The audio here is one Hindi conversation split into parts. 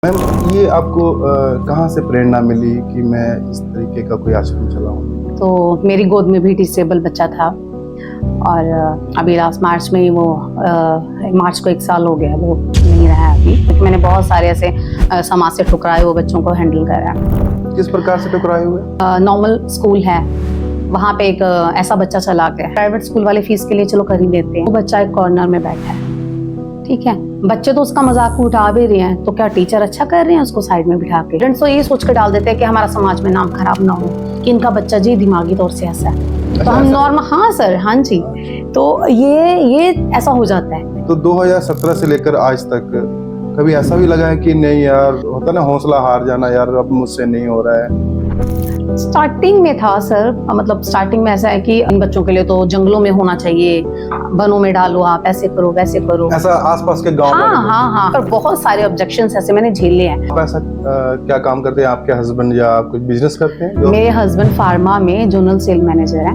मैम, ये आपको कहाँ से प्रेरणा मिली कि मैं इस तरीके का कोई आश्रम चलाऊँ? तो मेरी गोद में भी डिसेबल बच्चा था और अभी लास्ट मार्च में ही वो मार्च को 1 साल हो गया, वो नहीं रहा है अभी, क्योंकि मैंने बहुत सारे ऐसे समाज से ठुकराए हुए बच्चों को हैंडल करा है। किस प्रकार से टकराए हुए? नॉर्मल स्कूल है, वहाँ पे एक ऐसा बच्चा चला के प्राइवेट स्कूल वाले फीस के लिए चलो कर ही देते हैं, वो बच्चा एक कॉर्नर में बैठा है, ठीक है, बच्चे तो उसका मजाक उठा भी रहे हैं, तो क्या टीचर अच्छा कर रहे हैं उसको साइड में बिठा के? पेरेंट्स तो ये सोच कर डाल देते हैं कि हमारा समाज में नाम खराब ना हो कि इनका बच्चा जी दिमागी तौर से ऐसा है, तो हम नॉर्मल, हाँ सर, हाँ जी, तो ये ऐसा हो जाता है। तो 2017 से लेकर आज तक कभी ऐसा भी लगा है कि नहीं यार, होता ना हौसला हार जाना, यार अब मुझसे नहीं हो रहा है? स्टार्टिंग में था सर, मतलब स्टार्टिंग में ऐसा है कि इन बच्चों के लिए तो जंगलों में होना चाहिए, वनों में डालो, आप ऐसे करो वैसे करो, ऐसा आसपास के गांव हाँ हाँ हाँ, पर बहुत सारे ऑब्जेक्शंस ऐसे मैंने झेले हैं। आप ऐसा क्या काम करते हैं? आपके हस्बैंड या आप कुछ बिजनेस करते हैं? मेरे हस्बैंड फार्मा में जोनल सेल मैनेजर है,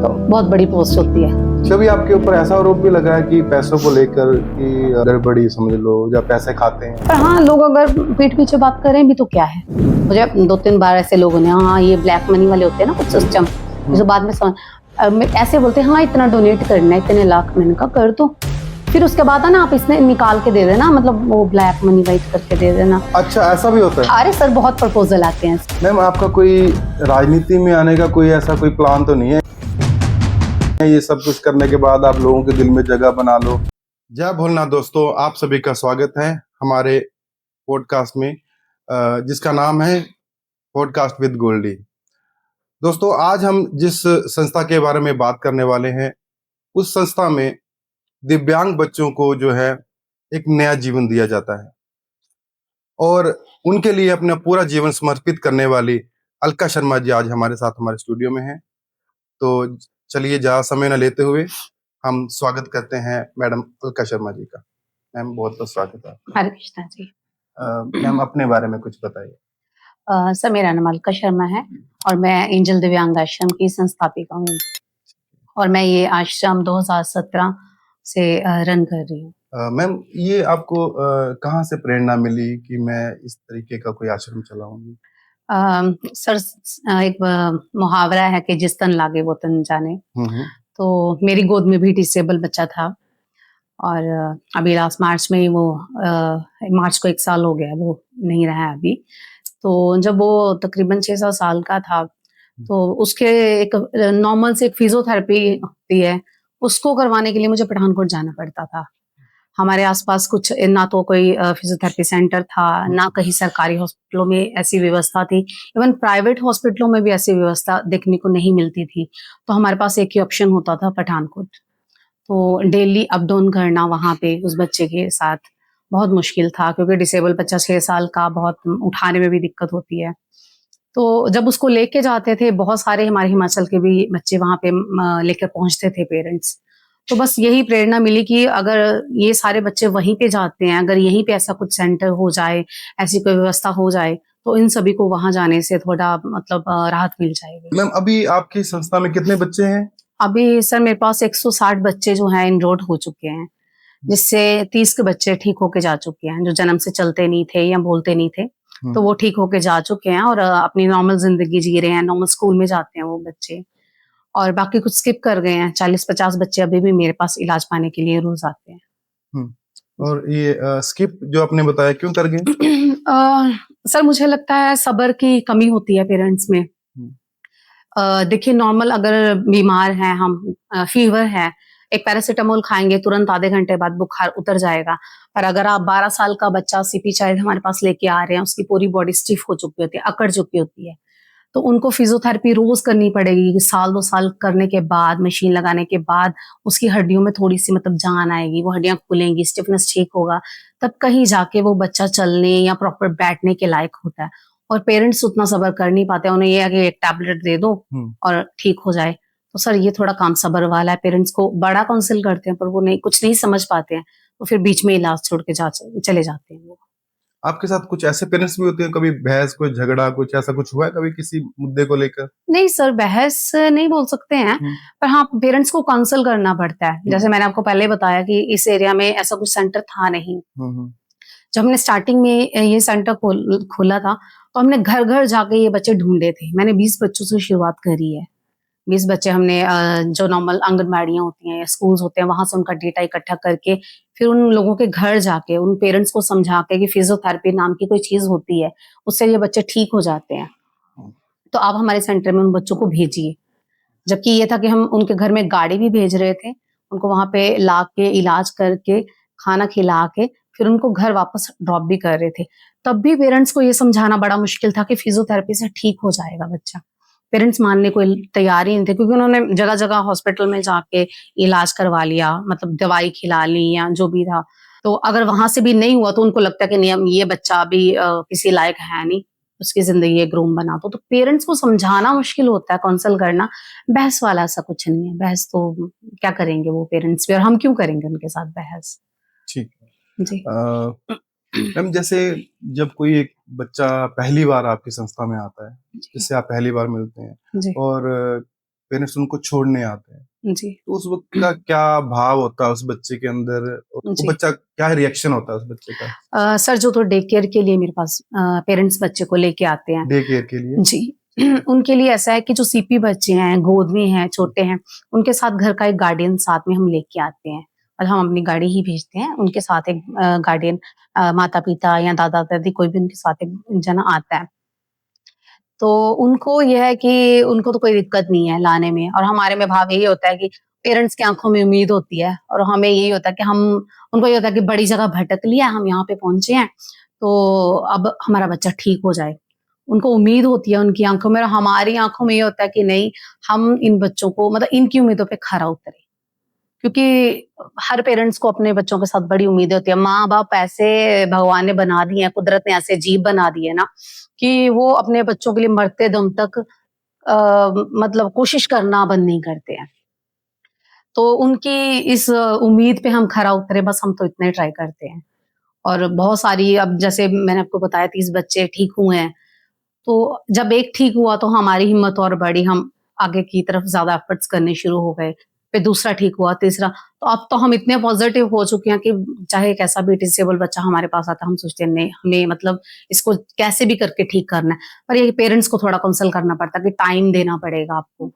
तो बहुत बड़ी पोस्ट होती है। कभी आपके ऊपर ऐसा आरोप भी लगा है कि पैसों को लेकर कि गड़बड़ी समझ लो, या पैसे खाते हैं? पर हाँ, लोग अगर पीठ पीछे बात करें भी तो क्या है, मुझे 2-3 बार ऐसे लोगों ने, हाँ ये ब्लैक मनी वाले होते हैं ना कुछ सिस्टम, जो बाद में ऐसे बोलते हैं हाँ इतना डोनेट करना है, इतने लाख, मैंने कहा कर दो, फिर उसके बाद है ना आप इसने निकाल के दे देना, मतलब वो ब्लैक मनी वाइट करके दे देना। अच्छा, ऐसा भी होता है? अरे सर, बहुत प्रपोजल आते हैं। मैम, आपका कोई राजनीति में आने का कोई ऐसा कोई प्लान तो नहीं है? ये सब कुछ करने के बाद आप लोगों के दिल में जगह बना लो। जय भोलेनाथ दोस्तों, आप सभी का स्वागत है हमारे पॉडकास्ट में, जिसका नाम है पॉडकास्ट विद गोल्डी। दोस्तों, आज हम जिस संस्था के बारे में बात करने वाले हैं, उस संस्था में दिव्यांग बच्चों को जो है एक नया जीवन दिया जाता है, और उनके लिए अपना पूरा जीवन समर्पित करने वाली अलका शर्मा जी आज हमारे साथ हमारे स्टूडियो में हैं। तो चलिए, ज्यादा समय न लेते हुए हम स्वागत करते हैं मैडम अलका शर्मा जी का। मैम, बहुत बहुत स्वागत है आपका। हरे कृष्णा जी। मैम, अपने बारे में कुछ बताइए। सर, मेरा नाम अलका शर्मा है और मैं एंजल दिव्यांग आश्रम की संस्थापिका हूँ, और मैं ये आश्रम 2017 से रन कर रही हूँ। मैम, ये आपको कहाँ से प्रेरणा मिली कि मैं इस तरीके का कोई आश्रम चलाऊंगी? सर, एक मुहावरा है कि जिस तन लागे वो तन जाने, तो मेरी गोद में भी डिसेबल बच्चा था और अभी लास्ट मार्च में ही वो मार्च को 1 साल हो गया, वो नहीं रहा है अभी, तो जब वो तकरीबन 6-7 साल का था, तो उसके एक नॉर्मल से एक फिजियोथेरेपी होती है, उसको करवाने के लिए मुझे पठानकोट जाना पड़ता था। हमारे आसपास कुछ ना तो कोई फिजियोथेरेपी सेंटर था, ना कहीं सरकारी हॉस्पिटलों में ऐसी व्यवस्था थी, इवन प्राइवेट हॉस्पिटलों में भी ऐसी व्यवस्था देखने को नहीं मिलती थी, तो हमारे पास एक ही ऑप्शन होता था, पठानकोट। तो डेली अप डाउन करना वहाँ पे उस बच्चे के साथ बहुत मुश्किल था, क्योंकि डिसेबल बच्चा 6 साल का, बहुत उठाने में भी दिक्कत होती है। तो जब उसको लेके जाते थे, बहुत सारे हमारे हिमाचल के भी बच्चे वहाँ पे लेकर पहुँचते थे पेरेंट्स। तो बस यही प्रेरणा मिली कि अगर ये सारे बच्चे वहीं पे जाते हैं, अगर यहीं पे ऐसा कुछ सेंटर हो जाए, ऐसी कोई व्यवस्था हो जाए, तो इन सभी को वहाँ जाने से थोड़ा मतलब राहत मिल जाएगी। मैम, अभी आपकी संस्था में कितने बच्चे हैं? अभी सर मेरे पास 160 बच्चे जो हैं एनरोल्ड हो चुके हैं, जिससे 30 के बच्चे ठीक होके जा चुके हैं, जो जन्म से चलते नहीं थे या बोलते नहीं थे, तो वो ठीक होके जा चुके हैं और अपनी नॉर्मल जिंदगी जी रहे हैं, नॉर्मल स्कूल में जाते हैं वो बच्चे, और बाकी कुछ स्किप कर गए हैं। 40-50 बच्चे अभी भी मेरे पास इलाज पाने के लिए रोज आते हैं। और ये स्किप जो आपने बताया, क्यों कर गए? सर, मुझे लगता है सब्र की कमी होती है पेरेंट्स में। देखिए, नॉर्मल अगर बीमार हैं हम, फीवर है, एक पैरासिटामोल खाएंगे, तुरंत आधे घंटे बाद बुखार उतर जाएगा। पर अगर आप 12 साल का बच्चा सीपी चाइल्ड हमारे पास लेके आ रहे हैं, उसकी पूरी बॉडी स्टिफ हो चुकी होती है, अकड़ चुकी होती है, तो उनको फिजियोथेरेपी रोज करनी पड़ेगी। साल 2 साल करने के बाद, मशीन लगाने के बाद उसकी हड्डियों में थोड़ी सी मतलब जान आएगी, वो हड्डियां खुलेंगी, स्टिफनेस ठीक होगा, तब कहीं जाके वो बच्चा चलने या प्रॉपर बैठने के लायक होता है। और पेरेंट्स उतना सब्र कर नहीं पाते, उन्हें ये है कि एक टैबलेट दे दो और ठीक हो जाए। तो सर, ये थोड़ा काम सब्र वाला है। पेरेंट्स को बड़ा काउंसिल करते हैं, पर वो नहीं, कुछ नहीं समझ पाते हैं, तो फिर बीच में इलाज छोड़ के चले जाते हैं वो। आपके साथ कुछ ऐसे पेरेंट्स भी होते हैं, कभी बहस, कोई झगड़ा, कुछ ऐसा कुछ हुआ है कभी किसी मुद्दे को लेकर? नहीं सर, बहस नहीं बोल सकते हैं, पर हाँ, पेरेंट्स को काउंसिल करना पड़ता है। जैसे मैंने आपको पहले बताया कि इस एरिया में ऐसा कुछ सेंटर था नहीं, जब हमने स्टार्टिंग में ये सेंटर खोला था, तो हमने घर घर जाके ये बच्चे ढूंढे थे। मैंने 20 बच्चों से शुरुआत करी है। 20 बच्चे हमने जो नॉर्मल आंगनबाड़ियाँ होती हैं या स्कूल्स होते हैं, वहां से उनका डेटा इकट्ठा करके फिर उन लोगों के घर जाके उन पेरेंट्स को समझा के कि फिजियोथेरेपी नाम की कोई चीज होती है, उससे ये बच्चे ठीक हो जाते हैं। तो आप हमारे सेंटर में उन बच्चों को भेजिए। जबकि ये था कि हम उनके घर में गाड़ी भी भेज रहे थे, उनको वहां पे ला के इलाज करके खाना खिला के फिर उनको घर वापस ड्रॉप भी कर रहे थे। तब भी पेरेंट्स को ये समझाना बड़ा मुश्किल था कि फिजियोथेरेपी से ठीक हो जाएगा बच्चा। पेरेंट्स मानने को तैयार ही नहीं थे, क्योंकि उन्होंने जगह जगह हॉस्पिटल में जाके इलाज करवा लिया, मतलब दवाई खिला ली या जो भी था। तो अगर वहां से भी नहीं हुआ तो उनको लगता है कि नहीं, ये बच्चा अभी किसी लायक है नहीं, उसकी जिंदगी एक रूम बना दो। तो पेरेंट्स को समझाना मुश्किल होता है, काउंसल करना। बहस वाला ऐसा कुछ नहीं है। बहस तो क्या करेंगे वो पेरेंट्स भी, और हम क्यों करेंगे उनके साथ बहस। ठीक जी। है। मैम, जैसे जब कोई एक बच्चा पहली बार आपकी संस्था में आता है, जी। जिससे आप पहली बार मिलते हैं जी। और पेरेंट्स उनको छोड़ने आते हैं, जी। तो उस वक्त का क्या भाव होता है उस बच्चे के अंदर, और वो जी। बच्चा क्या रिएक्शन होता है उस बच्चे का सर, जो तो डे केयर के लिए मेरे पास पेरेंट्स बच्चे को लेके आते हैं। डे केयर के लिए? जी। उनके लिए ऐसा है कि जो सीपी बच्चे हैं, गोद में हैं, छोटे हैं, उनके साथ घर का एक गार्डियन साथ में हम लेके आते हैं, और हम अपनी गाड़ी ही भेजते हैं। उनके साथ एक गार्डियन, माता-पिता या दादा-दादी, कोई भी उनके साथ एक जना आता है। तो उनको ये है कि उनको तो कोई दिक्कत नहीं है लाने में, और हमारे में भाव यही होता है कि पेरेंट्स की आँखों में उम्मीद होती है, और हमें यही होता है कि हम उनको ये होता है कि बड़ी जगह भटक लिया, हम यहाँ पे पहुँचे हैं, तो अब हमारा बच्चा ठीक हो जाए। उनको उम्मीद होती है उनकी आँखों में, और हमारी आँखों में ये होता है कि नहीं, हम इन बच्चों को, मतलब इनकी उम्मीदों पे खरा उतरे। क्योंकि हर पेरेंट्स को अपने बच्चों के साथ बड़ी उम्मीदें होती है। माँ-बाप ऐसे भगवान ने बना दिए हैं, कुदरत ने ऐसे जीव बना दिए हैं ना, कि वो अपने बच्चों के लिए मरते दम तक मतलब कोशिश करना बंद नहीं करते हैं। तो उनकी इस उम्मीद पे हम खरा उतरे, बस हम तो इतना ही ट्राई करते हैं। और बहुत सारी, अब जैसे मैंने आपको बताया, 30 बच्चे ठीक हुए हैं। तो जब एक ठीक हुआ तो हमारी हिम्मत और बढ़ी, हम आगे की तरफ ज़्यादा एफर्ट्स करने शुरू हो गए। फिर दूसरा ठीक हुआ, तीसरा, तो अब तो हम इतने पॉज़िटिव हो चुके हैं कि चाहे कैसा भी डिसेबल बच्चा हमारे पास आता है, हम सोचते हैं नहीं, हमें मतलब इसको कैसे भी करके ठीक करना है। पर ये पेरेंट्स को थोड़ा कंसल्ट करना पड़ता है कि टाइम देना पड़ेगा आपको,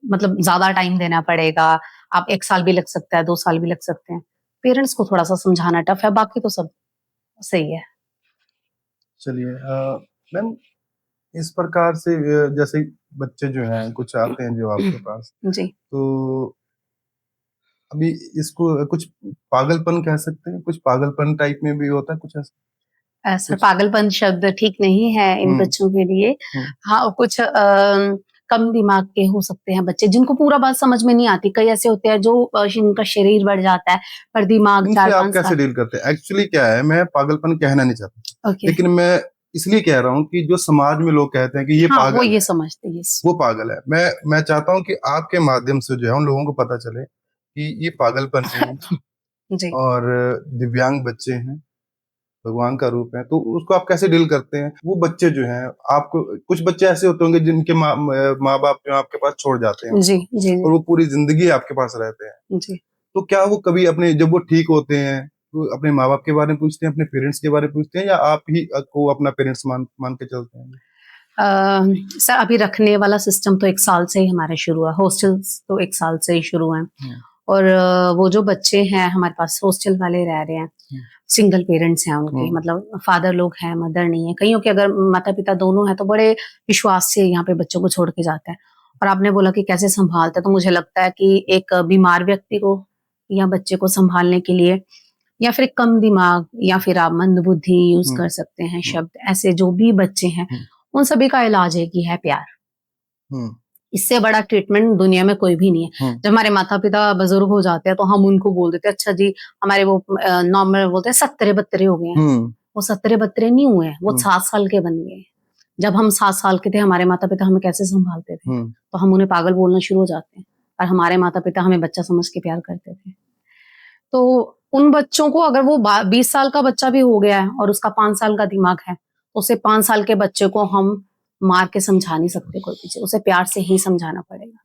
मतलब ज़्यादा टाइम देना पड़ेगा। आप 1 साल भी लग सकता है, 2 साल भी लग सकते हैं। पेरेंट्स को थोड़ा-सा समझाना टफ़ है, बाकी तो सब सही है। चलिए, मैम, इस प्रकार से जैसे बच्चे जो हैं कुछ आते हैं जो आपके पास, जी। तो अभी इसको कुछ पागलपन कह सकते हैं, कुछ पागलपन टाइप में भी होता है कुछ ऐसा सर, कुछ? पागलपन शब्द ठीक नहीं है इन हुँ, बच्चों के लिए। हुँ। हाँ, कुछ कम दिमाग के हो सकते हैं बच्चे, जिनको पूरा बात समझ में नहीं आती। कई ऐसे होते हैं जो जिनका शरीर बढ़ जाता है, पर दिमाग इनसे आप 4-5 कैसे साल। डील करते हैं? एक्चुअली क्या है, मैं पागलपन कहना नहीं चाहता, ओके। लेकिन मैं इसलिए कह रहा हूँ कि जो समाज में लोग कहते हैं कि ये हाँ, वो पागल ये है, समझते हैं। यस। वो पागल है। मैं चाहता हूँ कि आपके माध्यम से जो है उन लोगों को पता चले कि ये पागलपन नहीं है, जी। और दिव्यांग बच्चे हैं, भगवान का रूप है, तो उसको आप कैसे डील करते हैं? वो बच्चे जो हैं, आपको कुछ बच्चे ऐसे होते होंगे जिनके माँ-बाप जो है आपके पास छोड़ जाते हैं जी, उनको, जी, जी, और वो पूरी ज़िंदगी आपके पास रहते हैं। जी। तो क्या वो कभी अपने, जब वो ठीक होते हैं, तो अपने माँ-बाप के बारे में पूछते हैं, अपने पेरेंट्स के बारे में पूछते हैं, या आप ही को अपना पेरेंट्स मान मान के चलते हैं? अ, सर, अभी रखने वाला सिस्टम तो 1 साल से ही हमारा शुरू हुआ। हॉस्टल्स तो 1 साल से ही शुरू हैं। हुँ, और वो जो बच्चे हैं हमारे पास हॉस्टल वाले रह रहे हैं, हुँ, सिंगल पेरेंट्स हैं उनके, हुँ, मतलब फादर लोग हैं, मदर नहीं है। कईयों के अगर माता-पिता दोनों हैं तो बड़े विश्वास से यहाँ पे बच्चों को छोड़ के जाते हैं। और आपने बोला कि कैसे सँभालते हैं, तो मुझे लगता है कि एक बीमार व्यक्ति को या बच्चे को सँभालने के लिए, या फिर कम दिमाग, या फिर आप मंदबुद्धि यूज़ हुँ, कर सकते हैं हुँ, शब्द, ऐसे जो भी बच्चे हैं, हुँ, उन सभी का इलाज एक ही है, प्यार। हुँ, इससे बड़ा ट्रीटमेंट दुनिया में कोई भी नहीं है। हुँ, जब हमारे माता-पिता बुज़ुर्ग हो जाते हैं तो हम उनको बोल देते हैं, अच्छा जी, हमारे वो नॉर्मल बोलते हैं सत्तरे-बत्तरे हो गए हैं। हुँ, वो सत्तरे-बत्तरे नहीं हुए हैं, वो हुँ, 7 साल के बन गए हैं। जब हम 7 साल के थे, हमारे माता-पिता हमें कैसे सँभालते थे? हुँ, तो हम उन्हें पागल बोलना शुरू हो जाते हैं, और हमारे माता-पिता हमें बच्चा समझ के प्यार करते थे। तो उन बच्चों को, अगर वो 20 साल का बच्चा भी हो गया है और उसका 5 साल का दिमाग है, तो उसे 5 साल के बच्चे को हम मार के समझा नहीं सकते कोई भी चीज़, उसे प्यार से ही समझाना पड़ेगा।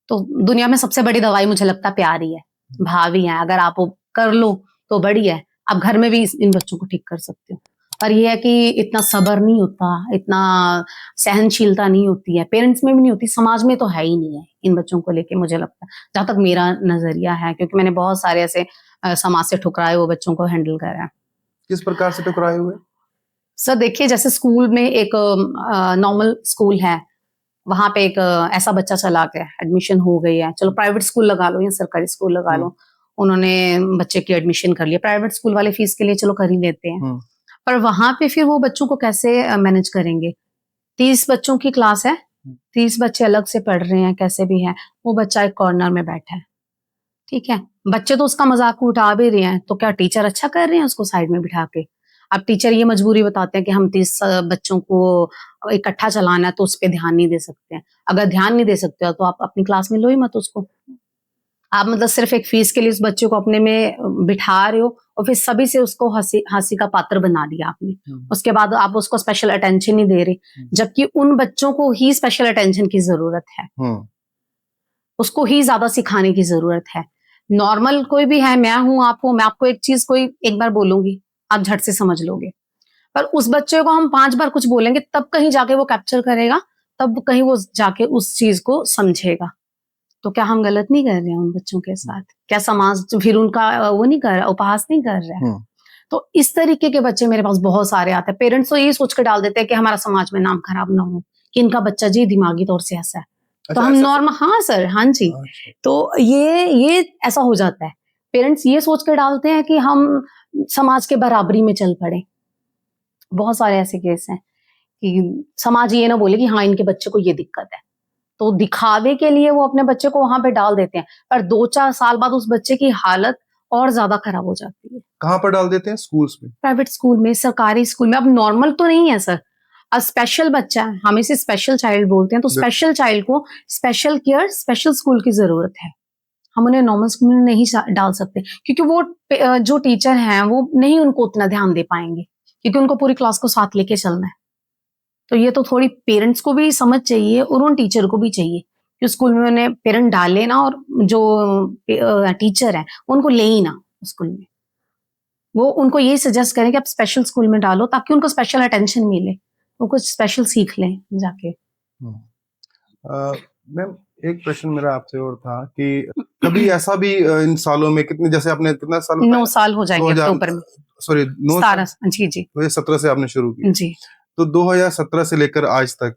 तो दुनिया में सबसे बड़ी दवाई मुझे लगता है प्यार ही है, भाव ही है। अगर आप वो कर लो तो बढ़िया है, आप घर में भी इन बच्चों को ठीक कर सकते हो। पर यह है कि इतना सब्र नहीं होता, इतना सहनशीलता नहीं होती है, पेरेंट्स में भी नहीं होती, समाज में तो है ही नहीं है इन बच्चों को लेके, मुझे लगता है, जहां तक मेरा नजरिया है, क्योंकि मैंने बहुत सारे ऐसे समाज से ठुकराए हुए बच्चों को हैंडल करा है। किस प्रकार से टकराए हुए? सर देखिए, जैसे स्कूल में एक नॉर्मल स्कूल है, वहां पे एक ऐसा बच्चा चला गया, एडमिशन हो गई है, चलो प्राइवेट स्कूल लगा लो या सरकारी स्कूल लगा लो, उन्होंने बच्चे की एडमिशन कर लिया, प्राइवेट स्कूल वाले फीस के लिए चलो कर ही लेते हैं, पर वहां पे फिर वो बच्चों को कैसे मैनेज करेंगे? 30 बच्चों की क्लास है, 30 बच्चे अलग से पढ़ रहे हैं, कैसे भी हैं, वो बच्चा एक कॉर्नर में बैठा है, ठीक है, बच्चे तो उसका मजाक उठा भी रहे हैं, तो क्या टीचर अच्छा कर रहे हैं उसको साइड में बिठा के? अब टीचर ये मजबूरी बताते हैं कि हम 30 बच्चों को इकट्ठा चलाना है, तो उस पर ध्यान नहीं दे सकते हैं। अगर ध्यान नहीं दे सकते हो तो आप अपनी क्लास में लो ही मत उसको। आप मतलब सिर्फ एक फीस के लिए उस बच्चे को अपने में बिठा रहे हो और फिर सभी से उसको हंसी का पात्र बना दिया आपने। उसके बाद आप उसको स्पेशल अटेंशन नहीं दे रहे, जबकि उन बच्चों को ही स्पेशल अटेंशन की जरूरत है, उसको ही ज्यादा सिखाने की जरूरत है। नॉर्मल कोई भी है, मैं हूं, आप हो, मैं आपको एक चीज कोई एक बार बोलूंगी, आप झट से समझ लोगे, पर उस बच्चे को हम 5 बार कुछ बोलेंगे तब कहीं जाके वो कैप्चर करेगा, तब कहीं वो जाके उस चीज को समझेगा। तो क्या हम गलत नहीं कर रहे हैं उन बच्चों के साथ? क्या समाज फिर उनका वो नहीं कर रहा, उपहास नहीं कर रहा है? तो इस तरीके के बच्चे मेरे पास बहुत सारे आते हैं। पेरेंट्स तो ये सोच कर डाल देते हैं कि हमारा समाज में नाम खराब ना हो, कि इनका बच्चा जी दिमागी तौर से ऐसा है। तो हम नॉर्मल, हाँ सर, हाँ जी, तो ये ऐसा हो जाता है। पेरेंट्स ये सोच कर डालते हैं कि हम समाज के बराबरी में चल पड़े। बहुत सारे ऐसे केस हैं कि समाज ये ना बोले कि हाँ इनके बच्चे को ये दिक्कत है, तो दिखावे के लिए वो अपने बच्चे को वहां पे डाल देते हैं, पर 2-4 साल बाद उस बच्चे की हालत और ज्यादा खराब हो जाती है। कहाँ पर डाल देते हैं? स्कूल्स में? प्राइवेट स्कूल में, सरकारी स्कूल में। अब नॉर्मल तो नहीं है सर, अब स्पेशल बच्चा है, हम इसे स्पेशल चाइल्ड बोलते हैं, तो स्पेशल चाइल्ड को स्पेशल केयर, स्पेशल स्कूल की जरूरत है। हम उन्हें नॉर्मल स्कूल में नहीं डाल सकते, क्योंकि वो जो टीचर हैं वो नहीं उनको उतना ध्यान दे पाएंगे, क्योंकि उनको पूरी क्लास को साथ लेके चलना है। तो ये तो थोड़ी पेरेंट्स को भी समझ चाहिए और उन टीचर को भी चाहिए कि स्कूल में उन्हें पेरेंट डाले ना, और जो टीचर है उनको ले ही ना स्कूल में, वो उनको ये सजेस्ट करें कि आप स्पेशल स्कूल में डालो, ताकि उनको स्पेशल अटेंशन मिले, वो कुछ स्पेशल सीख लें जाके। मैम, एक प्रश्न मेरा आपसे और था कि कभी ऐसा भी इन सालों में, कितने, जैसे आपने कितना साल? 9 साल हो जाएंगे अक्टूबर में। सॉरी, 9 साल। जी जी, 2017 से आपने शुरू किया जी। तो 2017 से लेकर आज तक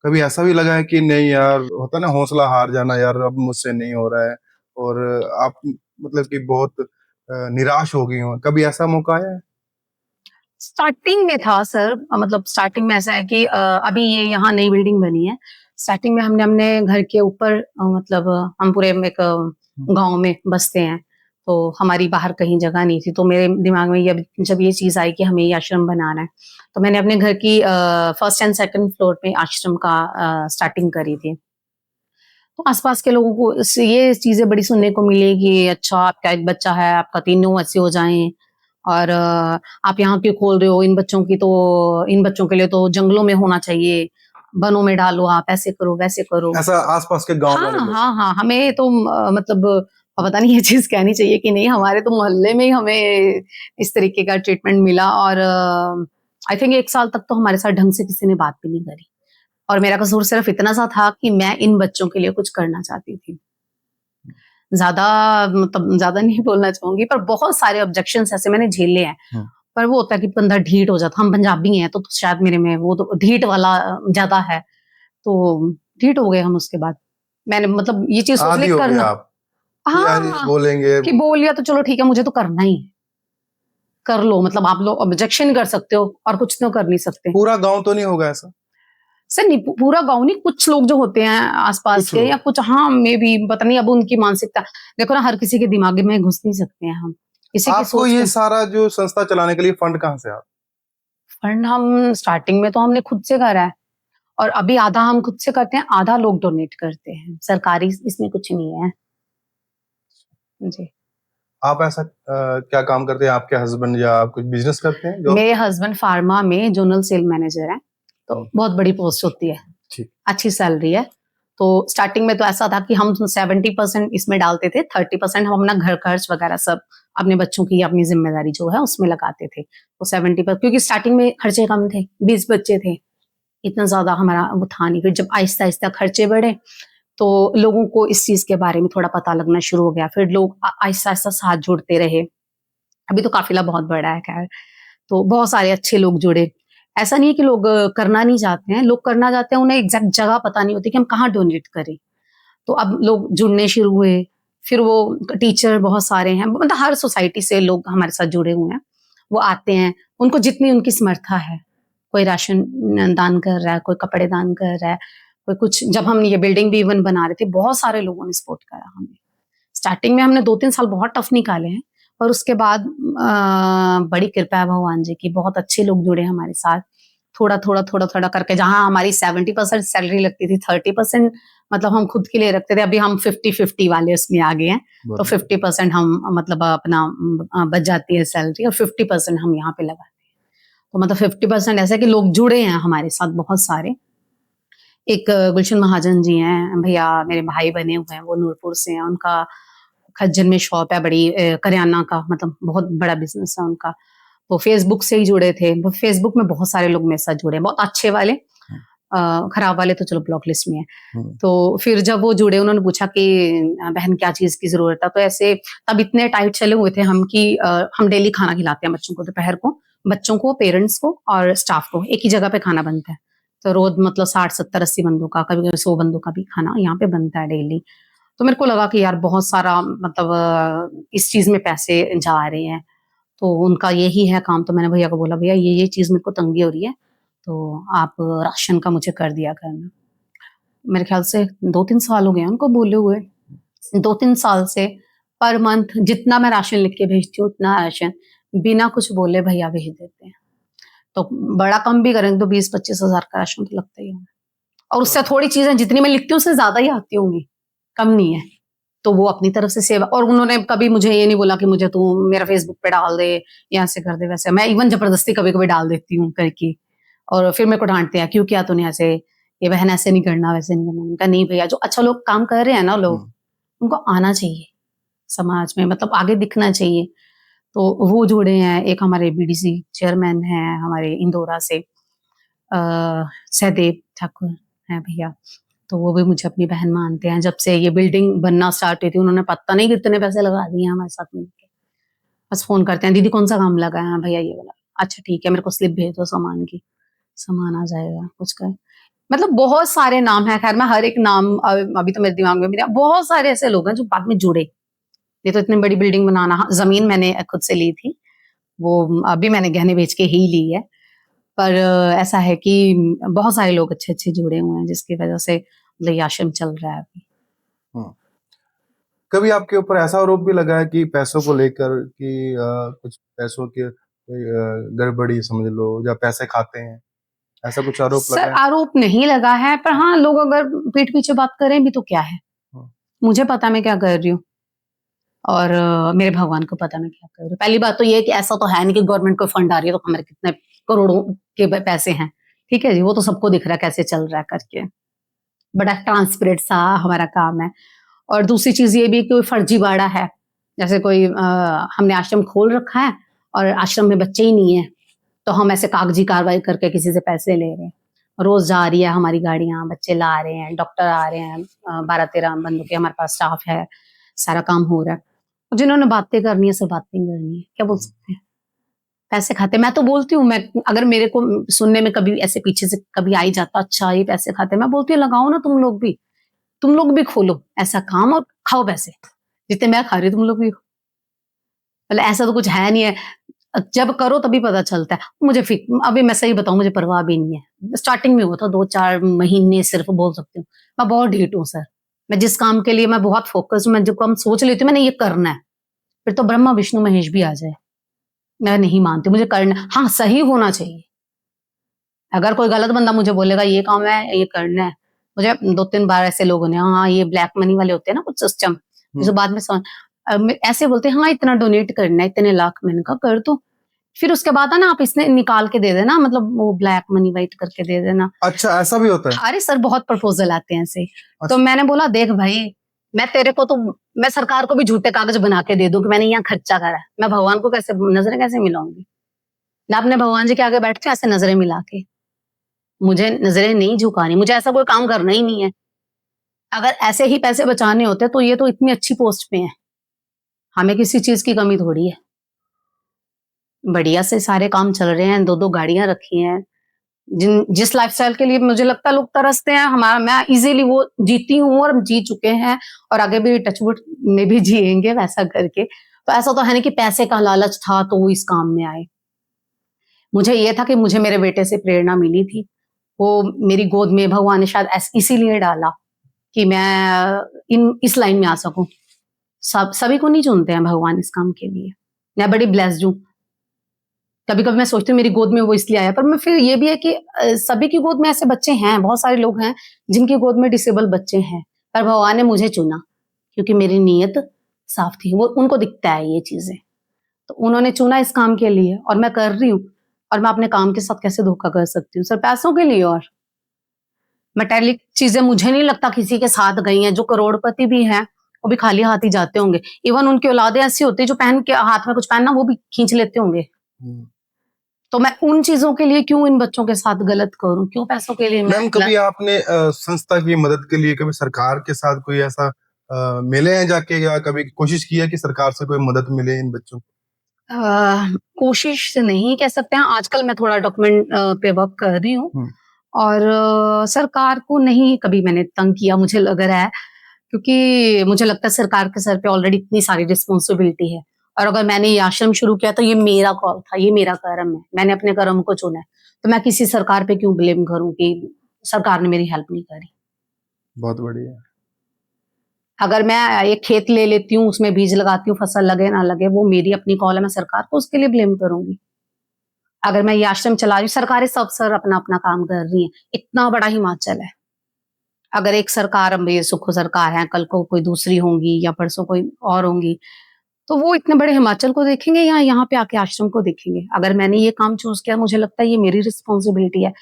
कभी ऐसा भी लगा है कि नहीं यार, होता ना हौसला हार जाना, यार अब मुझसे नहीं हो रहा है, और आप मतलब कि बहुत निराश हो गई हो, कभी ऐसा मौका आया है? स्टार्टिंग में था सर, मतलब स्टार्टिंग में ऐसा है कि अभी ये यहाँ नई बिल्डिंग बनी है, स्टार्टिंग में हमने अपने घर के ऊपर मतलब हम पूरे एक गांव में बसते हैं, तो हमारी बाहर कहीं जगह नहीं थी, तो मेरे दिमाग में जब ये चीज आई कि हमें ये आश्रम बनाना है, तो मैंने अपने घर की फर्स्ट एंड सेकंड फ्लोर पे आश्रम का स्टार्टिंग करी थी। तो आसपास के लोगों को ये चीजें बड़ी सुनने को मिली कि अच्छा आपका एक बच्चा है, आपका तीनों ऐसे हो जाएं, और आप यहाँ क्यों खोल रहे हो? इन बच्चों के लिए तो जंगलों में होना चाहिए, वनों में डालो, आप ऐसे करो वैसे करो। ऐसा आसपास के गांव वाले हाँ लोग? हाँ हाँ, हमें तो मतलब पता नहीं ये चीज कहनी चाहिए कि नहीं, हमारे तो मोहल्ले में ही हमें इस तरीके का ट्रीटमेंट मिला, और आई थिंक 1 साल तक तो हमारे साथ ढंग से किसी ने बात भी नहीं करी, और मेरा कसूर सिर्फ इतना सा था कि मैं इन बच्चों के लिए कुछ करना चाहती थी। ज्यादा मतलब ज्यादा नहीं बोलना चाहूंगी, पर बहुत सारे ऑब्जेक्शंस ऐसे मैंने झेले हैं, पर वो होता है कि बंदा ढीठ हो जाता। हम पंजाबी हैं तो शायद मेरे में वो तो ढीठ वाला ज्यादा है, तो ढीठ हो गए हम। उसके बाद मैंने मतलब ये चीज सोच ली करना, आप यार हाँ, बोलेंगे कि बोल लिया तो चलो ठीक है, मुझे तो करना ही है, कर लो, मतलब आप लोग ऑब्जेक्शन कर सकते हो और कुछ तो कर नहीं सकते। पूरा गांव तो नहीं होगा ऐसा? सर नहीं, पूरा गांव नहीं, कुछ लोग जो होते हैं आसपास के या कुछ, हाँ मे भी, पता नहीं अब उनकी मानसिकता। देखो ना, हर किसी के दिमाग में घुस नहीं सकते हैं हम, किसी की आपको सोच ये में। सारा जो संस्था चलाने के लिए फंड कहाँ से आता? फंड हम स्टार्टिंग में तो हमने खुद से करा है, और अभी आधा हम खुद से करते हैं, आधा लोग डोनेट करते हैं, सरकारी इसमें कुछ नहीं है जी। आप ऐसा क्या काम करते हैं? आपके हस्बैंड या आप कुछ बिजनेस करते हैं? जो मेरे हस्बैंड फार्मा में जोनल सेल मैनेजर है, तो बहुत बड़ी पोस्ट होती है, अच्छी सैलरी है। तो स्टार्टिंग में तो ऐसा था कि हम 70% इसमें डालते थे, 30% हम अपना घर खर्च वगैरह सब अपने बच्चों की अपनी जिम्मेदारी जो है उसमें लगाते थे। तो 70 पर, क्योंकि स्टार्टिंग में खर्चे कम थे, 20 बच्चे थे, इतना ज्यादा हमारा वो था नहीं। फिर जब आहिस्ता आहिस्ता खर्चे बढ़े तो लोगों को इस चीज के बारे में थोड़ा पता लगना शुरू हो गया, फिर लोग आहिस्ता आहिस्ता साथ जुड़ते रहे। अभी तो काफिला बहुत बड़ा है खैर, तो बहुत सारे अच्छे लोग जुड़े। ऐसा नहीं है कि लोग करना नहीं चाहते हैं, लोग करना चाहते हैं, उन्हें एग्जैक्ट जगह पता नहीं होती कि हम कहाँ डोनेट करें। तो अब लोग जुड़ने शुरू हुए, फिर वो टीचर बहुत सारे हैं, मतलब हर सोसाइटी से लोग हमारे साथ जुड़े हुए हैं, वो आते हैं, उनको जितनी उनकी समर्था है, कोई राशन दान कर रहा है, कोई कपड़े दान कर रहा है, कोई कुछ। जब हम ये बिल्डिंग भी इवन बना रहे थे, बहुत सारे लोगों ने सपोर्ट करा हमें। स्टार्टिंग में हमने 2-3 साल बहुत टफ निकाले हैं, और उसके बाद बड़ी कृपा है भगवान जी की, बहुत अच्छे लोग जुड़े हमारे साथ। थोड़ा करके, जहां हमारी 70% सैलरी लगती थी, 30% मतलब हम खुद के लिए रखते थे, अभी हम 50-50 वाले उसमें आ गए हैं। तो 50% हम मतलब अपना बच जाती है सैलरी, और 50% हम यहाँ पे लगाते हैं। तो मतलब 50% ऐसा कि लोग जुड़े हैं हमारे साथ बहुत सारे। एक गुलशन महाजन जी हैं भैया, मेरे भाई बने हुए हैं, वो नूरपुर से हैं, उनका खज्जर में शॉप है बड़ी, करियाना का, मतलब बहुत बड़ा बिजनेस है उनका। वो फेसबुक से ही जुड़े थे, वो फेसबुक में बहुत सारे लोग मेरे साथ जुड़े, बहुत अच्छे वाले, खराब वाले तो चलो ब्लॉक लिस्ट में है। तो फिर जब वो जुड़े, उन्होंने पूछा कि बहन क्या चीज की जरूरत है, तो ऐसे तब इतने टाइट चले हुए थे हम कि हम डेली खाना खिलाते हैं बच्चों को, दोपहर को बच्चों को, पेरेंट्स को और स्टाफ को एक ही जगह पे खाना बनता है। तो रोज मतलब 60-70-80 बंदों का, कभी कभी 100 बंदों का भी खाना यहाँ पे बनता है डेली। तो मेरे को लगा कि यार बहुत सारा मतलब इस चीज में पैसे जा रहे हैं, तो उनका यही है काम। तो मैंने भैया को बोला, भैया ये चीज मेरे को तंगी हो रही है, तो आप राशन का मुझे कर दिया करना। मेरे ख्याल से 2-3 साल हो गए उनको बोले हुए, 2-3 साल से पर मंथ जितना मैं राशन लिख के भेजती हूँ, उतना राशन बिना कुछ बोले भैया भेज देते हैं। तो बड़ा कम भी करेंगे तो 20-25 हजार का राशन तो लगता ही है, और उससे थोड़ी चीजें जितनी मैं लिखती हूँ उससे ज्यादा ही आती होंगी, कम नहीं है। तो वो अपनी तरफ से सेवा, और उन्होंने कभी मुझे ये नहीं बोला कि मुझे तू मेरा फेसबुक पे डाल दे या ऐसे कर दे वैसे। मैं इवन जबरदस्ती कभी कभी डाल देती हूँ करके, और फिर मेरे को डांटते हैं, क्यों किया तूने ऐसे, ये बहन ऐसे नहीं करना वैसे नहीं करना। उनका नहीं भैया, जो अच्छा लोग काम कर रहे हैं ना लोग, उनको आना चाहिए समाज में, मतलब आगे दिखना चाहिए। तो वो जुड़े हैं। एक हमारे बीडीसी चेयरमैन हैं हमारे इंदौरा से, सहदेव ठाकुर हैं भैया, तो वो भी मुझे अपनी बहन मानते हैं। जब से ये बिल्डिंग बनना स्टार्ट हुई थी, उन्होंने पता नहीं कितने पैसे लगा दिए हमारे साथ मिलकर। बस फोन करते हैं, दीदी कौन सा काम लगा है भैया, ये वाला, अच्छा ठीक है, मेरे को स्लिप भेज दो सामान की, सामान आ जाएगा कुछ कर। मतलब बहुत सारे नाम है, खैर मैं हर एक नाम अभी तो मेरे दिमाग में मेरा, बहुत सारे ऐसे लोग हैं जो बाद में जुड़े। ये तो इतनी बड़ी बिल्डिंग बनाना, जमीन मैंने खुद से ली थी, वो अभी मैंने गहने बेच के ही ली है। पर ऐसा है कि बहुत सारे लोग अच्छे अच्छे जुड़े हुए हैं, जिसकी वजह से मतलब ये आश्रम चल रहा है अभी। कभी आपके ऊपर ऐसा आरोप भी लगा है कि पैसों को लेकर कि कुछ पैसों की गड़बड़ी समझ लो, या पैसे खाते हैं, ऐसा कुछ आरोप लगा सर है? आरोप नहीं लगा है, पर हाँ लोग अगर पीठ पीछे बात करें भी तो क्या है, मुझे पता मैं क्या कर रही हूँ, और मेरे भगवान को पता मैं क्या कर रही हूँ। पहली बात तो ये है कि ऐसा तो है नहीं कि गवर्नमेंट को फंड आ रही है तो हमारे कितने करोड़ों के पैसे हैं, ठीक है जी, वो तो सबको दिख रहा है कैसे चल रहा है करके, बड़ा ट्रांसपेरेंट सा हमारा काम है। और दूसरी चीज ये भी कि कोई फर्जीवाड़ा है, जैसे कोई हमने आश्रम खोल रखा है और आश्रम में बच्चे ही नहीं है, तो हम ऐसे कागजी कार्रवाई करके किसी से पैसे ले रहे हैं। रोज जा रही है हमारी गाड़ियां, बच्चे ला रहे हैं, डॉक्टर आ रहे हैं, 12-13 बंदों के हमारे पास स्टाफ है, सारा काम हो रहा है। और जिन्होंने बातें करनी है सब बातें करनी है, क्या बोल सकते हैं, पैसे खाते। मैं तो बोलती हूँ, मैं अगर मेरे को सुनने में कभी ऐसे पीछे से कभी आई जाता अच्छा ये पैसे खाते, मैं बोलती हूँ लगाओ ना तुम लोग भी खोलो ऐसा काम और खाओ पैसे, जितने मैं खा रही हूँ तुम लोग भी। मतलब ऐसा तो कुछ है नहीं है, जब करो तभी पता चलता है। मुझे अभी मैं सही बताऊं, मुझे परवाह भी नहीं है। स्टार्टिंग में हुआ था 2-4 महीने सिर्फ बोल सकती हूँ, मैं बहुत ढीठ हूँ सर। मैं जिस काम के लिए मैं बहुत फोकस हूँ, मैं जो काम सोच लेती हूँ मैंने ये करना है, फिर तो ब्रह्मा विष्णु महेश भी आ जाए, मैं नहीं मानती, मुझे करना, हाँ सही होना चाहिए। अगर कोई गलत बंदा मुझे बोलेगा ये काम है ये करना है, मुझे 2-3 बार ऐसे लोगों ने, हाँ ये ब्लैक मनी वाले होते हैं ना कुछ सिस्टम, जो बाद में ऐसे बोलते हैं हाँ इतना डोनेट करना है इतने लाख, मैंने कहा कर दो, फिर उसके बाद है ना आप इसने निकाल के दे देना, मतलब वो ब्लैक मनी वाइट करके दे देना। अच्छा, ऐसा भी होता है? अरे सर बहुत प्रपोजल आते हैं ऐसे। अच्छा। तो मैंने बोला देख भाई, मैं तेरे को तो मैं सरकार को भी झूठे कागज बना के दे दूं कि मैंने यहाँ खर्चा करा है, मैं भगवान को कैसे नजरें कैसे मिलाऊंगी? मैं अपने भगवान जी के आगे बैठती हूँ ऐसे नजरें मिला के। मुझे नजरें नहीं झुकानी, मुझे ऐसा कोई काम करना ही नहीं है। अगर ऐसे ही पैसे बचाने होते तो ये तो इतनी अच्छी पोस्ट पे है, हमें किसी चीज की कमी थोड़ी है। बढ़िया से सारे काम चल रहे हैं, 2-2 गाड़ियां रखी हैं। जिस लाइफस्टाइल के लिए मुझे लगता है लोग तरसते हैं, हमारा मैं इजीली वो जीती हूँ और जी चुके हैं और आगे भी टचवुड में भी जिएंगे वैसा करके। तो ऐसा तो है नहीं कि पैसे का लालच था तो वो इस काम में आए। मुझे ये था कि मुझे मेरे बेटे से प्रेरणा मिली थी, वो मेरी गोद में भगवान ने शायद इसीलिए डाला कि मैं इस लाइन में आ सकूं। सभी को नहीं चुनते हैं भगवान इस काम के लिए। मैं बड़ी ब्लेस्ड हूँ। कभी कभी मैं सोचती हूँ मेरी गोद में वो इसलिए आया, पर मैं फिर ये भी है कि सभी की गोद में ऐसे बच्चे हैं, बहुत सारे लोग हैं जिनकी गोद में डिसेबल बच्चे हैं, पर भगवान ने मुझे चुना क्योंकि मेरी नीयत साफ थी। वो उनको दिखता है ये चीजें, तो उन्होंने चुना इस काम के लिए और मैं कर रही हूँ। और मैं अपने काम के साथ कैसे धोखा कर सकती हूँ सर, पैसों के लिए? और मेटेलिक चीजें मुझे नहीं लगता किसी के साथ गई हैं। जो करोड़पति भी हैं वो भी खाली हाथ ही जाते होंगे। इवन उनकी औलादें ऐसी होती है जो पहन के हाथ में कुछ पहनना वो भी खींच लेते होंगे। तो मैं उन चीजों के लिए क्यों इन बच्चों के साथ गलत करूं? क्यों पैसों के लिए मैम कभी आपने संस्था की मदद के लिए कभी सरकार के साथ कोई ऐसा मिले हैं जाके, या कभी कोशिश की है कि सरकार से कोई मदद मिले इन बच्चों को? कोशिश नहीं कह सकते हैं। आजकल मैं थोड़ा डॉक्यूमेंट पे वर्क कर रही हूँ और सरकार को नहीं कभी मैंने तंग किया, मुझे लग रहा है, क्योंकि मुझे लगता है सरकार के सर पे ऑलरेडी इतनी सारी रिस्पॉन्सिबिलिटी है। और अगर मैंने ये आश्रम शुरू किया तो ये मेरा कॉल था, ये मेरा कर्म है, मैंने अपने कर्म को चुना है। तो मैं किसी सरकार पे क्यों ब्लेम करूं कि सरकार ने मेरी हेल्प नहीं करी? बहुत बढ़िया। अगर मैं एक खेत ले लेती हूँ, उसमें बीज लगाती हूँ, फसल लगे ना लगे वो मेरी अपनी कॉल है, मैं सरकार को उसके लिए ब्लेम करूंगी? अगर मैं ये आश्रम चला रही हूँ, सरकारी सब सर अपना अपना काम कर रही है, इतना बड़ा हिमाचल है। अगर एक सरकार, अब ये सुखो सरकार है, कल को कोई दूसरी होंगी या परसों कोई और होंगी, तो वो इतने बड़े हिमाचल को देखेंगे या यहाँ पे आके आश्रम को देखेंगे? अगर मैंने ये काम चूज किया, मुझे लगता है ये मेरी रिस्पॉन्सिबिलिटी है,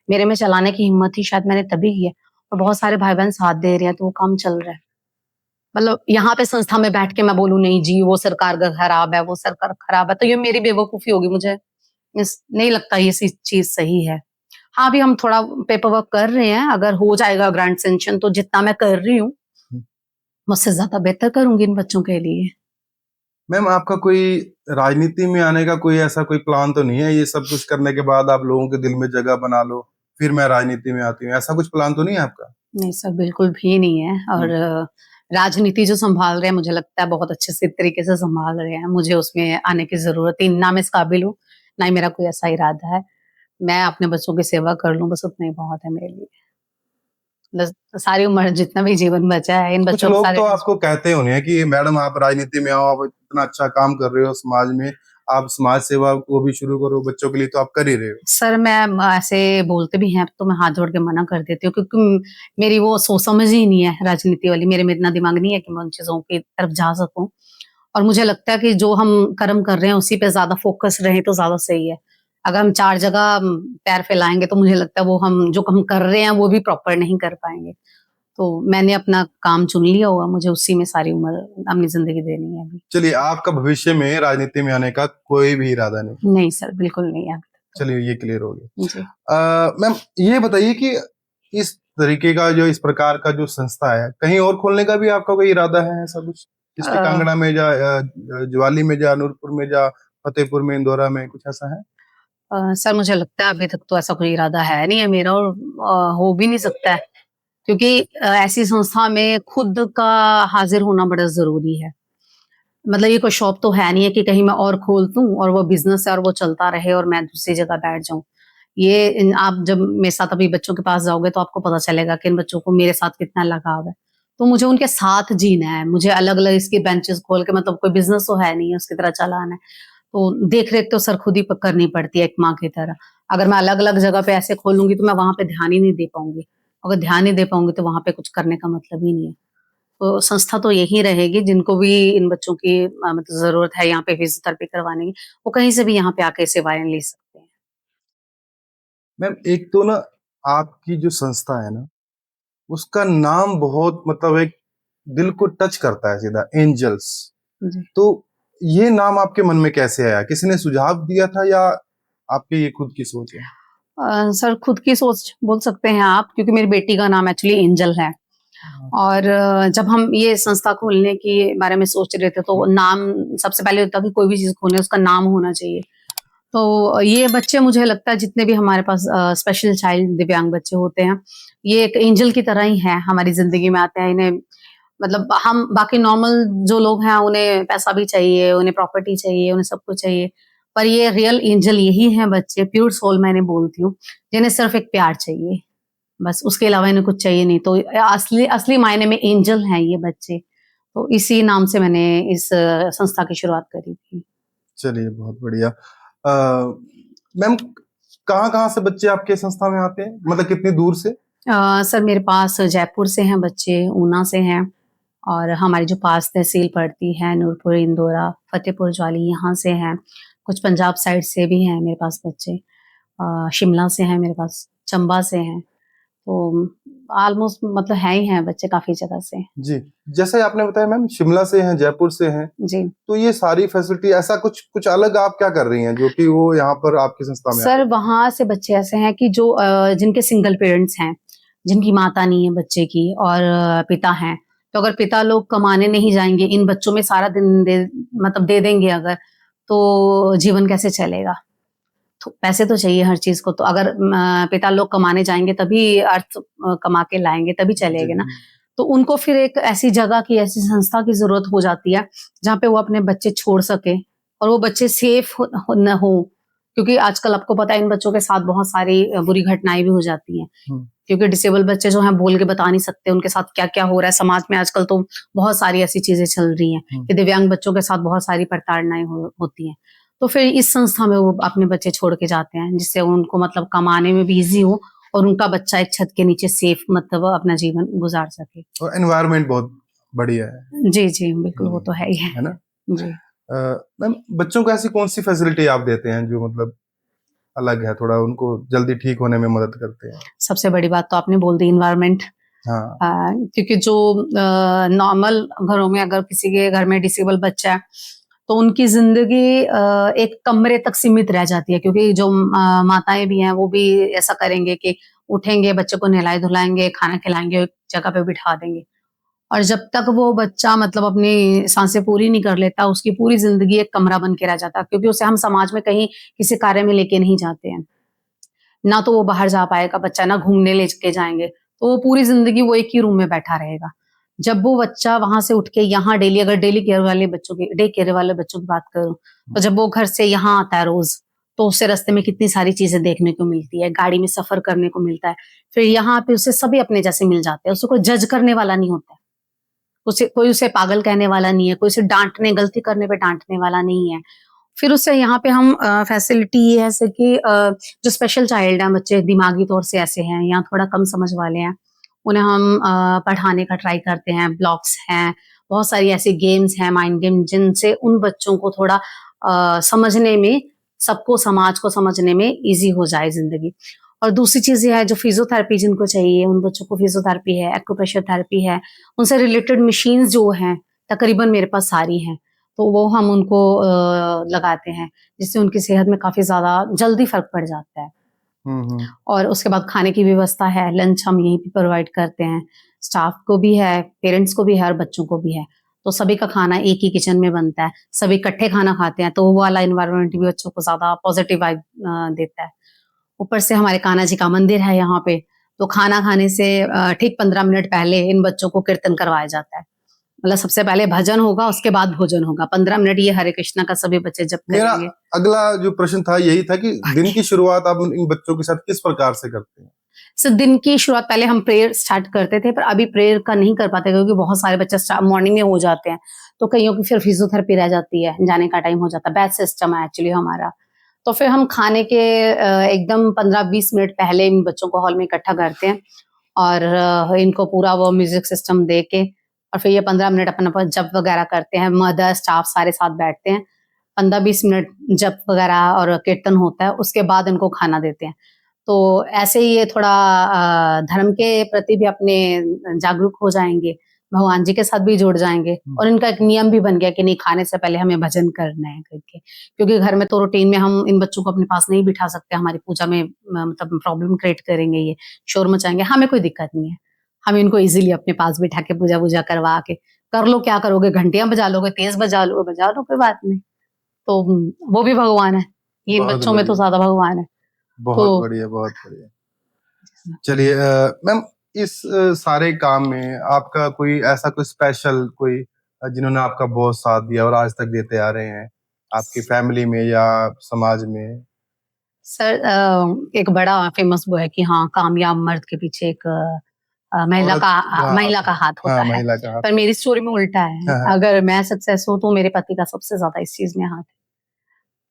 मेरे में चलाने की हिम्मत ही शायद मैंने तभी की है। और बहुत सारे भाई बहन साथ दे रहे हैं तो वो काम चल रहा है। मतलब यहाँ पे संस्था में बैठ के मैं बोलूं नहीं जी वो सरकार का खराब है, वो सरकार खराब है, तो ये मेरी बेवकूफी होगी। मुझे नहीं लगता ये चीज सही है। हाँ, अभी हम थोड़ा पेपर वर्क कर रहे हैं, अगर हो जाएगा ग्रांट सेंक्शन तो जितना मैं कर रही हूँ मुझसे ज्यादा बेहतर करूंगी इन बच्चों के लिए। मैम आपका कोई राजनीति में आने का कोई ऐसा कोई प्लान तो नहीं है, ये सब कुछ करने के बाद आप लोगों के दिल में जगह बना लो फिर मैं राजनीति में आती हूँ, ऐसा कुछ प्लान तो नहीं है आपका? नहीं सर, बिल्कुल भी नहीं है। और राजनीति जो संभाल रहे हैं मुझे लगता है बहुत अच्छे से तरीके से संभाल रहे हैं। मुझे उसमें आने की जरूरत ही ना, मैं इस काबिल हूँ ना ही मेरा कोई ऐसा इरादा है। मैं अपने बच्चों की सेवा कर लूं बस, उतना ही बहुत है मेरे लिए। बस सारी उम्र जितना भी जीवन बचा है इन कुछ बच्चों को लोग सारे तो आपको कहते होंगे कि मैडम आप राजनीति में आओ, आप इतना अच्छा काम कर रहे हो समाज में, आप समाज सेवा को भी शुरू करो, बच्चों के लिए तो आप कर ही रहे हो। सर मैं ऐसे बोलते भी हैं तो मैं हाथ जोड़ के मना कर देती हूँ, क्योंकि मेरी वो सोच समझ ही नहीं है राजनीति वाली। मेरे में इतना दिमाग नहीं है कि मैं उन चीजों की तरफ जा सकूं। और मुझे लगता है कि जो हम कर्म कर रहे हैं उसी पे ज्यादा फोकस रहे तो ज्यादा सही है। अगर हम 4 जगह पैर फैलाएंगे तो मुझे लगता है वो हम जो हम कर रहे हैं वो भी प्रॉपर नहीं कर पाएंगे। तो मैंने अपना काम चुन लिया हुआ, मुझे उसी में सारी उम्र अपनी जिंदगी देनी है अभी। चलिए, आपका भविष्य में राजनीति में आने का कोई भी इरादा नहीं? नहीं सर, बिल्कुल नहीं है अभी तक चलिए, ये क्लियर हो गया। तो। जी। मैम ये बताइए कि इस तरीके का जो इस प्रकार का जो संस्था है, कहीं और खोलने का भी आपका कोई इरादा है ऐसा कुछ? डिस्ट्रिक्ट अ, कांगड़ा में जा, ज्वाली में जा, नूरपुर में जा, फतेहपुर में, इंदौरा में, कुछ ऐसा है? सर मुझे लगता है अभी तक तो ऐसा कोई इरादा है नहीं है मेरा, और हो भी नहीं सकता है, क्योंकि ऐसी संस्था में खुद का हाजिर होना बड़ा जरूरी है। मतलब ये कोई शॉप तो है नहीं है कि कहीं मैं और खोल दूं और वो बिजनेस है और वो चलता रहे और मैं दूसरी जगह बैठ जाऊं। आप जब मेरे साथ अभी बच्चों के पास जाओगे तो आपको पता चलेगा कि इन बच्चों को मेरे साथ कितना लगाव है। तो मुझे उनके साथ जीना है, मुझे अलग अलग इसकी बेंचेस खोल के, मतलब कोई बिजनेस तो है नहीं है उसकी तरह चलाना है। तो देख रेख तो सर खुद ही करनी पड़ती है एक माँ की तरह। अगर मैं अलग अलग जगह पे ऐसे खोलूंगी तो मैं वहां पे ध्यान ही नहीं दे पाऊंगी। अगर ध्यान नहीं दे पाऊंगी तो वहां पे कुछ करने का मतलब ही नहीं है। तो संस्था तो यही रहेगी, जिनको भी इन बच्चों की मतलब जरूरत है यहाँ पे फिजियोथेरेपी करवाने की, वो कहीं से भी यहाँ पे आके सेवाएं ले सकते हैं। मैम एक तो ना आपकी जो संस्था है ना, उसका नाम बहुत मतलब एक दिल को टच करता है सीधा, एंजल्स। जी। तो ये नाम आपके मन में कैसे आया? किसी ने सुझाव दिया था या आपकी ये खुद की सोच है? सर खुद की सोच बोल सकते हैं आप, क्योंकि मेरी बेटी का नाम एक्चुअली एंजल है। और जब हम ये संस्था खोलने के बारे में सोच रहे थे, तो नाम सबसे पहले होता है कि कोई भी चीज़ खोले उसका नाम होना चाहिए। तो ये बच्चे, मुझे लगता है जितने भी हमारे पास स्पेशल चाइल्ड दिव्यांग बच्चे होते हैं, ये एक एंजल की तरह ही हैं, हमारी ज़िंदगी में आते हैं। इन्हें मतलब हम बाकी नॉर्मल जो लोग हैं, उन्हें पैसा भी चाहिए, उन्हें प्रॉपर्टी चाहिए, उन्हें सब कुछ चाहिए। पर ये रियल एंजल यही हैं बच्चे, प्योर सोल मैं इन्हें बोलती हूँ, जिन्हें सिर्फ़ एक प्यार चाहिए। बस उसके अलावा इन्हें कुछ चाहिए नहीं। तो असली असली मायने में एंजल हैं ये बच्चे। तो इसी नाम से मैंने इस संस्था की शुरुआत करी थी। चलिए, बहुत बढ़िया। मैम, कहाँ-कहाँ से बच्चे आपके संस्था में आते हैं? मतलब कितनी दूर से? सर मेरे पास जयपुर से हैं बच्चे, ऊना से हैं, और हमारी जो पास तहसील पड़ती है नूरपुर, इंदौरा, फतेहपुर ज्वाली, यहाँ से हैं। कुछ पंजाब साइड से भी हैं मेरे पास बच्चे। शिमला से हैं मेरे पास, चंबा से हैं। तो ऑलमोस्ट मतलब हैं ही हैं बच्चे काफ़ी जगह से। जी, जैसे आपने बताया मैम, शिमला से हैं, जयपुर से हैं, जी। तो ये सारी फैसिलिटी, ऐसा कुछ कुछ अलग आप क्या कर रही हैं जो कि वो यहाँ पर आपकी संस्था में सर आते हैं? वहाँ से बच्चे ऐसे हैं कि जो जिनके सिंगल पेरेंट्स हैं, जिनकी माता नहीं है बच्चे की, और पिता हैं। तो अगर पिता लोग कमाने नहीं जाएँगे, इन बच्चों में सारा दिन मतलब दे देंगे अगर, तो जीवन कैसे चलेगा? तो पैसे तो चाहिए हर चीज़ को, तो अगर पिता लोग कमाने जाएँगे तभी अर्थ कमा के लाएँगे, तभी चलेगा ना। तो उनको फिर एक ऐसी जगह की, ऐसी संस्था की ज़रूरत हो जाती है, जहाँ पे वो अपने बच्चे छोड़ सकें और वो बच्चे सेफ न हों। क्योंकि आजकल आपको पता है इन बच्चों के साथ बहुत सारी बुरी घटनाएँ भी हो जाती हैं। हुँ। क्योंकि डिसेबल बच्चे जो हैं बोल के बता नहीं सकते उनके साथ क्या-क्या हो रहा है। समाज में आजकल तो बहुत सारी ऐसी चीज़ें चल रही हैं हुँ। कि दिव्यांग बच्चों के साथ बहुत सारी प्रताड़नाएँ होती हैं। तो फिर इस संस्था में वो अपने बच्चे छोड़ के जाते हैं, जिससे उनको मतलब कमाने में भी ईज़ी हो और उनका बच्चा एक छत के नीचे सेफ मतलब अपना जीवन गुज़ार सके। और एनवायरनमेंट बहुत बढ़िया है। जी, जी, बिल्कुल वो तो है ही है। है ना? जी। मैम, बच्चों को ऐसी कौन-सी फैसिलिटी आप देते हैं जो मतलब अलग है, थोड़ा उनको जल्दी ठीक होने में मदद करते हैं? सबसे बड़ी बात तो आपने बोल दी, एनवायरनमेंट। हाँ। क्योंकि जो नॉर्मल घरों में अगर किसी के घर में डिसेबल बच्चा है, तो उनकी ज़िंदगी एक कमरे तक सीमित रह जाती है, क्योंकि जो माताएँ भी हैं वो भी ऐसा करेंगे कि उठेंगे, बच्चे को नहलाए-धुलाएँगे, खाना खिलाएँगे, एक जगह पे बिठा देंगे। और जब तक वो बच्चा मतलब अपनी सांसें पूरी नहीं कर लेता, उसकी पूरी ज़िंदगी एक कमरा बन के रह जाता है, क्योंकि उसे हम समाज में कहीं किसी कार्य में लेके नहीं जाते हैं। ना तो वो बाहर जा पाएगा बच्चा, ना घूमने लेके जाएँगे, तो वो पूरी ज़िंदगी वो एक ही रूम में बैठा रहेगा। जब वो बच्चा वहाँ से उठ के यहाँ डेली, अगर डेली केयर वाले बच्चों की डे केयर वाले बच्चों की बात करूँ, तो जब वो घर से यहाँ आता है रोज़, तो उसे रास्ते में कितनी सारी चीज़ें देखने को मिलती है, गाड़ी में सफ़र करने को मिलता है। फिर यहाँ पे उसे सभी अपने जैसे मिल जाते हैं, उसे कोई जज करने वाला नहीं होता है। उसे पागल कहने वाला नहीं है, कोई उसे डाँटने गलती करने पे डाँटने वाला नहीं है। फिर उससे यहाँ पे हम फैसिलिटी ये है जैसे कि जो स्पेशल चाइल्ड हैं, बच्चे दिमागी तौर से ऐसे हैं या थोड़ा कम समझ वाले हैं, उन्हें हम पढ़ाने का ट्राई करते हैं। ब्लॉक्स हैं, बहुत सारी ऐसी गेम्स हैं, माइंड गेम, जिनसे उन बच्चों को थोड़ा समझने में, सबको समाज को समझने में ईज़ी हो जाए ज़िंदगी। और दूसरी चीज़ ये है, जो फिज़ियोथेरेपी जिनको चाहिए, उन बच्चों को फिज़ियोथेरेपी है, एक्यूप्रेशर थेरेपी है, उनसे रिलेटेड मशीन्स जो हैं, तकरीबन मेरे पास सारी हैं। तो वो हम उनको लगाते हैं, जिससे उनकी सेहत में काफ़ी ज़्यादा जल्दी फ़र्क पड़ जाता है। हुँ, हुँ। और उसके बाद खाने की व्यवस्था है, लंच हम यहीं पे प्रोवाइड करते हैं। स्टाफ को भी है, पेरेंट्स को भी है और बच्चों को भी है। तो सभी का खाना एक ही किचन में बनता है, सभी इकट्ठे खाना खाते हैं, तो वो वाला एनवायरनमेंट भी बच्चों को ज़्यादा पॉज़िटिव वाइब देता है। ऊपर से हमारे कान्हा जी का मंदिर है यहाँ पे, तो खाना खाने से ठीक 15 मिनट पहले इन बच्चों को कीर्तन करवाया जाता है। मतलब सबसे पहले भजन होगा, उसके बाद भोजन होगा। 15 मिनट ये हरे कृष्णा का सभी बच्चे जप मेरा करेंगे। अगला जो प्रश्न था यही था कि दिन की शुरुआत आप इन बच्चों के साथ किस प्रकार से करते हैं? सो दिन की शुरुआत पहले हम प्रेयर स्टार्ट करते थे, पर अभी प्रेयर का नहीं कर पाते, क्योंकि बहुत सारे बच्चे मॉर्निंग में हो जाते हैं, तो कईयों की फिर फिजियोथेरेपी रह जाती है, जाने का टाइम हो जाता है। बैच सिस्टम है एक्चुअली हमारा। तो फिर हम खाने के एकदम 15-20 मिनट पहले इन बच्चों को हॉल में इकट्ठा करते हैं और इनको पूरा वो म्यूजिक सिस्टम दे के, और फिर ये 15 मिनट अपना जप वगैरह करते हैं। मदर स्टाफ सारे साथ बैठते हैं, 15-20 मिनट जप वगैरह और कीर्तन होता है, उसके बाद इनको खाना देते हैं। तो ऐसे ही ये थोड़ा धर्म के प्रति भी अपने जागरूक हो जाएँगे, भगवान जी के साथ भी जुड़ जाएंगे। और इनका एक नियम भी बन गया कि नहीं, खाने से पहले हमें भजन करना है करके, क्योंकि घर में तो रूटीन में हम इन बच्चों को अपने पास नहीं बिठा सकते, हमारी पूजा में मतलब प्रॉब्लम क्रिएट करेंगे, ये शोर मचाएंगे। हमें कोई दिक्कत नहीं है, हम इनको इजीली अपने पास बिठा के पूजा वूजा करवा के, कर लो क्या करोगे, घंटियां बजा लोगे, तेज बजा लो, कोई बात नहीं। तो वो भी भगवान है, ये इन बहुत बच्चों में तो बढ़िया, ज्यादा भगवान है। बहुत तो बढ़िया, बहुत बढ़िया। चलिए मैम, इस सारे काम में आपका कोई ऐसा कोई स्पेशल कोई जिन्होंने आपका बहुत साथ दिया और आज तक देते आ रहे हैं, आपकी फैमिली में या समाज में? सर एक बड़ा फेमस वो है कि हाँ, कामयाब मर्द के पीछे एक औरत का महिला का हाथ हाँ, होता है। महिला का हाथ। पर मेरी स्टोरी में उल्टा है, हाँ, हाँ। अगर मैं सक्सेस हूँ तो मेरे पति का सबसे ज्यादा इस चीज में हाथ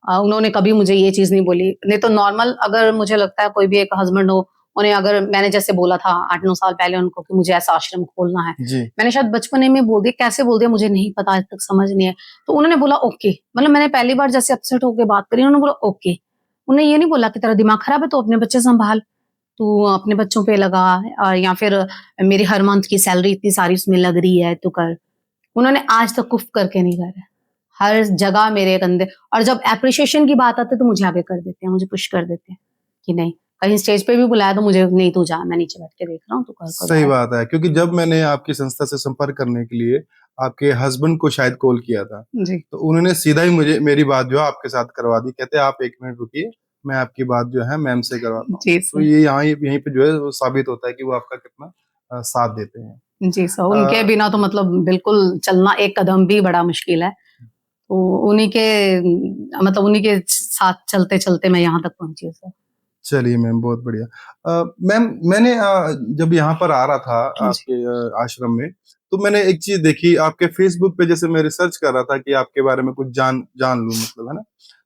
है। उन्होंने कभी मुझे ये चीज नहीं बोली, नहीं तो नॉर्मल अगर मुझे लगता है कोई भी एक हस्बैंड हो, उन्हें अगर मैंने जैसे बोला था 8-9 साल पहले उनको कि मुझे ऐसा आश्रम खोलना है, जी। मैंने शायद बचपने में बोल दिया, कैसे बोल दिया मुझे नहीं पता, आज तक समझ नहीं है। तो उन्होंने बोला ओके, मतलब मैंने पहली बार जैसे अपसेट होकर बात करी, उन्होंने बोला ओके। उन्हें ये नहीं बोला कि तेरा दिमाग खराब है तो अपने बच्चे संभाल, तू अपने बच्चों पे लगा, और या फिर मेरी हर मंथ की सैलरी इतनी सारी उसमें लग रही है तू कर। उन्होंने आज तक कुफ करके नहीं करा, हर जगह मेरे कंधे। और जब एप्रिसिएशन की बात आती है तो मुझे आगे कर देते हैं, मुझे पुश कर देते हैं कि नहीं, कहीं स्टेज पे भी बुलाया तो मुझे नहीं, तू जा, मैं नीचे बैठ के देख रहा हूँ, तू कर सही कर। बात है, क्योंकि जब मैंने आपकी संस्था से संपर्क करने के लिए आपके हस्बैंड को शायद कॉल किया था, जी तो उन्होंने सीधा ही मुझे मेरी बात जो है आपके साथ करवा दी। कहते आप 1 मिनट रुकिए, मैं आपकी बात जो है मैम से करवाता हूँ। जी तो सर। ये यहाँ यहीं पे जो है वो साबित होता है कि वो आपका कितना साथ देते हैं। जी सर, उनके अ, बिना तो मतलब बिल्कुल चलना एक कदम भी बड़ा मुश्किल है। तो उन्हीं के मतलब उन्हीं के साथ चलते चलते मैं यहाँ तक पहुंची हूँ सर। चलिए मैम, बहुत बढ़िया। मैम, मैंने जब यहाँ पर आ रहा था जी आपके आश्रम में, तो मैंने एक चीज देखी आपके फेसबुक पे, जैसे मैं रिसर्च कर रहा था कि आपके बारे में कुछ जान जान लूं, मतलब है ना।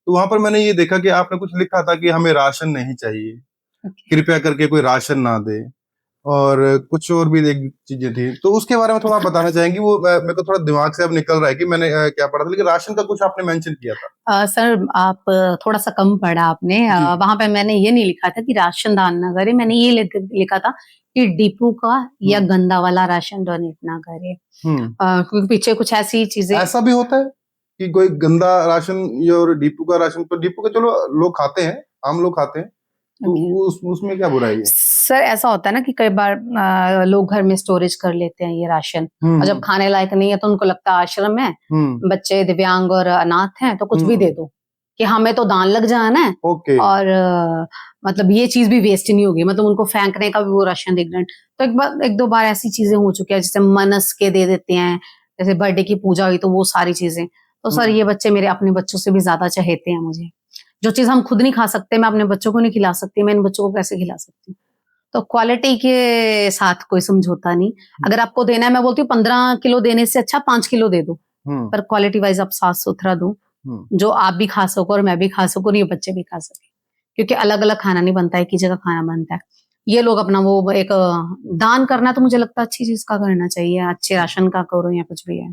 तो वहां पर मैंने ये देखा कि आपने कुछ लिखा था कि हमें राशन नहीं चाहिए, ओके। कृपया करके कोई राशन ना दे, और कुछ और भी एक चीजें थी। तो उसके बारे में थोड़ा आप बताना चाहेंगे? वो मेरे को थोड़ा दिमाग से अब निकल रहा है कि मैंने क्या पढ़ा था, लेकिन राशन का कुछ आपने मेंशन किया था। सर आप थोड़ा सा कम पढ़ा आपने, जी। वहां पे मैंने ये नहीं लिखा था कि राशन दान ना करे, मैंने ये लिखा था कि डिपो का या गंदा वाला राशन डोनेट ना करे। हम्म। क्योंकि पीछे कुछ ऐसी चीजें। ऐसा भी होता है कि कोई गंदा राशन या और डिपो का राशन, तो डिपो का चलो लोग खाते हैं, आम लोग खाते हैं, तो ओके। उसमें क्या बुराई है? सर ऐसा होता है ना कि कई बार लोग घर में स्टोरेज कर लेते हैं ये राशन, और जब हम्म, खाने लायक नहीं है तो उनको लगता है आश्रम है, हम्म, बच्चे दिव्यांग और अनाथ हैं तो कुछ भी दे हम्म। दो, कि हमें तो दान लग जाना है। ओके। और मतलब ये चीज भी वेस्ट नहीं होगी, मतलब उनको फेंकने का भी वो राशन देख रहे हैं। तो एक दो बार ऐसी चीजें हो चुकी है, जैसे मनस के दे देते हैं, जैसे बर्थडे की पूजा हुई तो वो सारी चीजें। तो सर ये बच्चे मेरे अपने बच्चों से भी ज्यादा चहेते हैं मुझे, जो चीज हम खुद नहीं खा सकते, मैं अपने बच्चों को नहीं खिला सकती, मैं इन बच्चों को कैसे खिला सकती हूँ। तो क्वालिटी के साथ कोई समझौता नहीं। अगर आपको देना है, मैं बोलती हूँ 15 किलो देने से अच्छा 5 किलो दे दो, हम्म, पर क्वालिटी वाइज आप साफ सुथरा दो, हम्म, जो आप भी खा सको और मैं भी खा सकूं और ये बच्चे भी खा सके। क्योंकि अलग अलग खाना नहीं बनता, एक ही जगह खाना बनता है। ये लोग अपना वो एक दान करना, तो मुझे लगता है अच्छी चीज का करना चाहिए, अच्छे राशन का करो या कुछ भी है।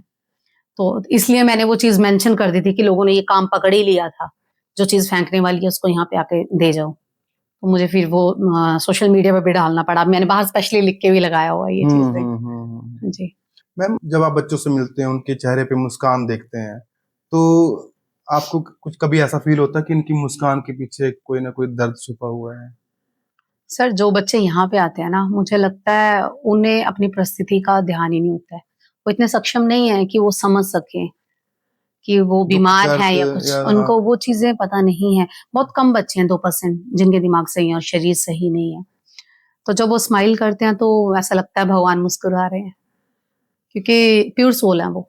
तो इसलिए मैंने वो चीज मेंशन कर दी थी कि लोगों ने ये काम पकड़ ही लिया था, जो चीज फेंकने वाली है उसको यहाँ पे आके दे जाओ। तो मुझे फिर वो सोशल मीडिया पे भी डालना पड़ा, मैंने बाहर स्पेशली लिख के भी लगाया हुआ है ये चीजें। जी मैम, जब आप बच्चों से मिलते हैं, उनके चेहरे पे मुस्कान देखते हैं, तो आपको कुछ कभी ऐसा फील होता है कि इनकी मुस्कान के पीछे कोई ना कोई दर्द छुपा हुआ है? सर, जो बच्चे यहाँ पे आते हैं ना, मुझे लगता है उन्हें अपनी परिस्थिति का ध्यान ही नहीं होता है, वो इतने सक्षम नहीं है कि वो समझ सके कि वो दुख बीमार है दर्द या कुछ, या हाँ। उनको वो चीजें पता नहीं है। बहुत कम बच्चे हैं, 2% जिनके दिमाग सही है और शरीर सही नहीं है। तो जब वो स्माइल करते हैं तो ऐसा लगता है भगवान मुस्कुरा रहे हैं, क्योंकि प्योर सोल है वो।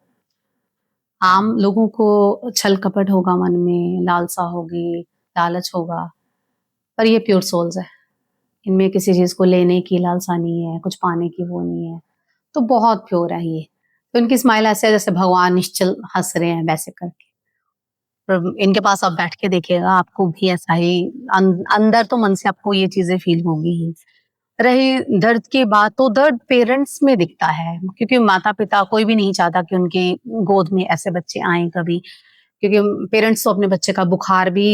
आम लोगों को छल कपट होगा मन में, लालसा होगी, लालच होगा, पर ये प्योर सोल्स है। इनमें किसी चीज को लेने की लालसा नहीं है, कुछ पाने की वो नहीं है। तो बहुत प्योर है ये। तो इनकी स्माइल ऐसे है जैसे भगवान निश्चल हंस रहे हैं वैसे करके। पर इनके पास आप बैठ के देखिएगा, आपको भी ऐसा ही अंदर तो मन से आपको ये चीजें फील होगी ही। रही दर्द की बात, तो दर्द पेरेंट्स में दिखता है, क्योंकि माता पिता कोई भी नहीं चाहता कि उनकी गोद में ऐसे बच्चे आए कभी, क्योंकि पेरेंट्स तो अपने बच्चे का बुखार भी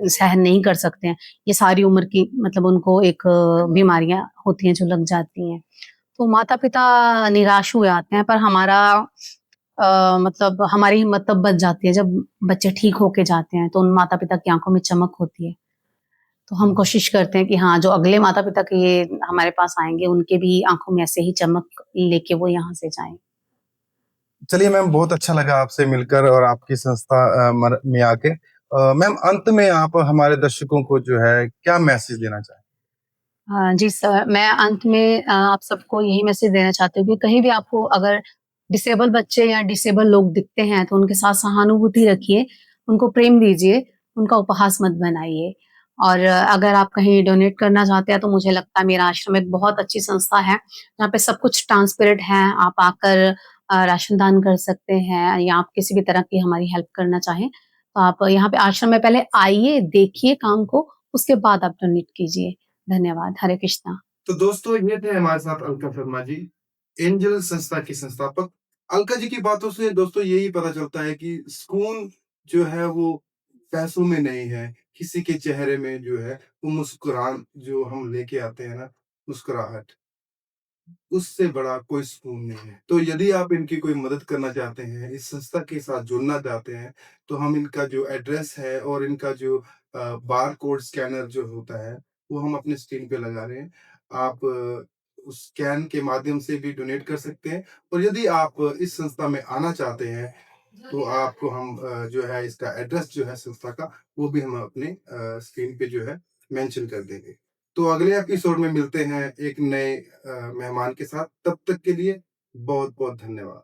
सहन नहीं कर सकते हैं। ये सारी उम्र की मतलब उनको एक बीमारियां होती हैं जो लग जाती हैं। तो माता-पिता निराश हुए आते हैं, पर हमारा मतलब हमारी हिम्मत तब बच जाती है जब बच्चे ठीक होके जाते हैं, तो उन माता-पिता की आँखों में चमक होती है। तो हम कोशिश करते हैं कि हाँ, जो अगले माता-पिता के ये हमारे पास आएँगे, उनके भी आँखों में ऐसे ही चमक लेके वो यहाँ से जाएँ। चलिए मैम, बहुत अच्छा लगा आपसे मिलकर और आपकी संस्था में आके। मैम, अंत में आप हमारे दर्शकों को जो है क्या मैसेज देना चाहें? हाँ जी सर, मैं अंत में आप सबको यही मैसेज देना चाहती हूँ कि कहीं भी आपको अगर डिसेबल बच्चे या डिसेबल लोग दिखते हैं, तो उनके साथ सहानुभूति रखिए, उनको प्रेम दीजिए, उनका उपहास मत बनाइए। और अगर आप कहीं डोनेट करना चाहते हैं, तो मुझे लगता है मेरा आश्रम एक बहुत अच्छी संस्था है, जहाँ पे सब कुछ ट्रांसपेरेंट है। आप आकर राशन दान कर सकते हैं या आप किसी भी तरह की हमारी हेल्प करना चाहें, तो आप यहाँ पे आश्रम में पहले आइए, देखिए काम को, उसके बाद आप डोनेट कीजिए। धन्यवाद। हरे कृष्णा। तो दोस्तों, ये थे हमारे साथ अलका शर्मा जी, एंजल संस्था की संस्थापक। अलका जी की बातों से दोस्तों यही पता चलता है कि सुकून जो है वो पैसों में नहीं है, किसी के चेहरे में जो है वो मुस्कुरान जो हम लेके आते हैं ना, मुस्कुराहट, उससे बड़ा कोई सुकून नहीं है। तो यदि आप इनकी कोई मदद करना चाहते हैं, इस संस्था के साथ जुड़ना चाहते हैं, तो हम इनका जो एड्रेस है और इनका जो बारकोड स्कैनर जो होता है, वो हम अपने स्क्रीन पे लगा रहे हैं। आप उस स्कैन के माध्यम से भी डोनेट कर सकते हैं, और यदि आप इस संस्था में आना चाहते हैं, तो आपको हम जो है इसका एड्रेस जो है संस्था का, वो भी हम अपने स्क्रीन पे जो है मेंशन कर देंगे। तो अगले एपिसोड में मिलते हैं एक नए मेहमान के साथ। तब तक के लिए बहुत-बहुत धन्यवाद।